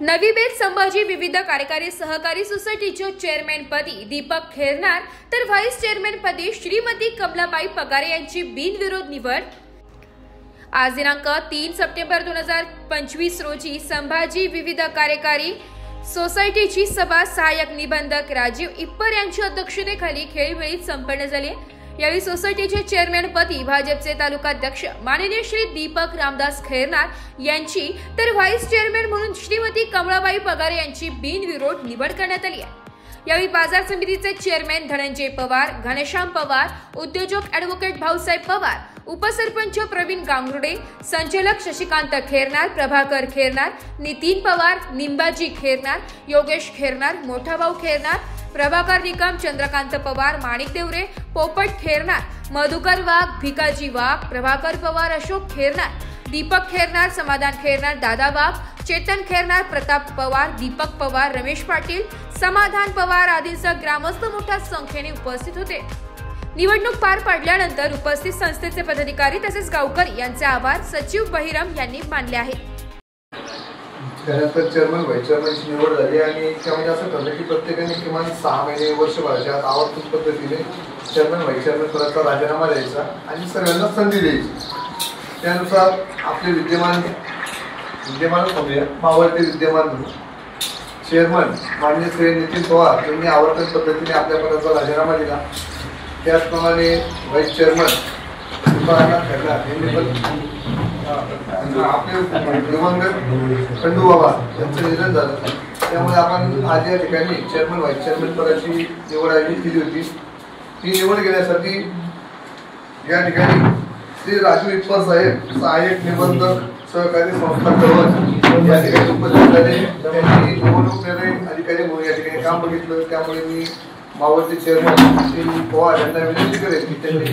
नवी बेत संभाजी विविध कार्यकारी सहकारी सोसायटीच्या चेअरमॅन पदी दीपक खेरनार तर व्हाईस चेअरमॅन पदी श्रीमती कमलाबाई पगारे यांची बिनविरोध निवड। आज दिनांक 3 सप्टेंबर 2025 रोजी संभाजी विविध कार्यकारी सोसायटीची सभा सहाय्यक निबंधक राजीव इप्पर यांच्या अध्यक्षतेखाली खेळीमेळीत संपन्न झाली। यावेळी सोसायटीचे चेअरमॅन पदी भाजपचे तालुकाध्यक्ष माननीय श्री दीपक रामदास खेरनार यांची तर व्हाईस चेअरमॅन म्हणून श्रीमती कमलाबाई पगारे यांची बिनविरोध निवड करण्यात आली आहे। यावेळी बाजार समितीचे चेअरमॅन धनंजय पवार, घनश्याम पवार, उद्योजक ॲडव्होकेट भाऊसाहेब पवार, उपसरपंच प्रवीण गांगुर्डे, संचालक शशिकांत खेरनार, प्रभाकर खेरनार, नितीन पवार, निंबाजी खेरनार, योगेश खेरनार, मोठा भाऊ खेरनार, प्रभाकर निकम, चंद्रकांत पवार, माणिक देवरे, पोपट खेरनार, मधुकर वाघ, भिकाजी वाघ, प्रभाकर पवार, अशोक खेरनार, दीपक खेरनार, समाधान खेरनार, दादा वाघ, चेतन खेरनार, प्रताप पवार, दीपक पवार, रमेश पाटील, समाधान पवार आदींसह ग्रामस्थ मोठ्या संख्येने उपस्थित होते। निवडणूक पार पडल्यानंतर उपस्थित संस्थेचे पदाधिकारी तसेच गावकरी यांचे आभार सचिव बहिरम यांनी मानले आहेत। त्यानंतर चेअरमन व्हाईस चेअरमनची निवड झाली आणि त्यामध्ये असं ठरलं की प्रत्येकाने किमान 6 महिने वर्षभराच्या आत आवर्तून पद्धतीने चेअरमन व्हाईस चेअरमन पदाचा राजीनामा द्यायचा आणि सगळ्यांना संधी द्यायची। त्यानुसार आपले विद्यमान मावळते विद्यमान चेअरमन माननीय श्री नितीन पवार यांनी आवर्तन पद्धतीने आपल्या पदाचा राजीनामा दिला। त्याचप्रमाणे व्हाईस चेअरमन खेरनार यांनी पण आपले दिवंगत खंडू बाबा यांचं निधन झालं, त्यामुळे आपण आज या ठिकाणी चेअरमन व्हाईस चेअरमन पदाची निवड आयोजित केली होती। ती निवड घेण्यासाठी या ठिकाणी श्री राजू इप्पर साहेब सहाय्यक निबंधक सहकारी संस्था कळवण या ठिकाणी उपस्थित झाले। त्यांनी निवडणूक निर्णय अधिकारी म्हणून या ठिकाणी काम बघितलं, त्यामुळे मी मावळते चेअरमन श्री पवार यांना विनंती करेन की त्यांनी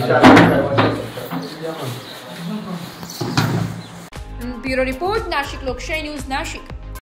ब्युरो रिपोर्ट, नाशिक लोकशाही न्यूज, नाशिक।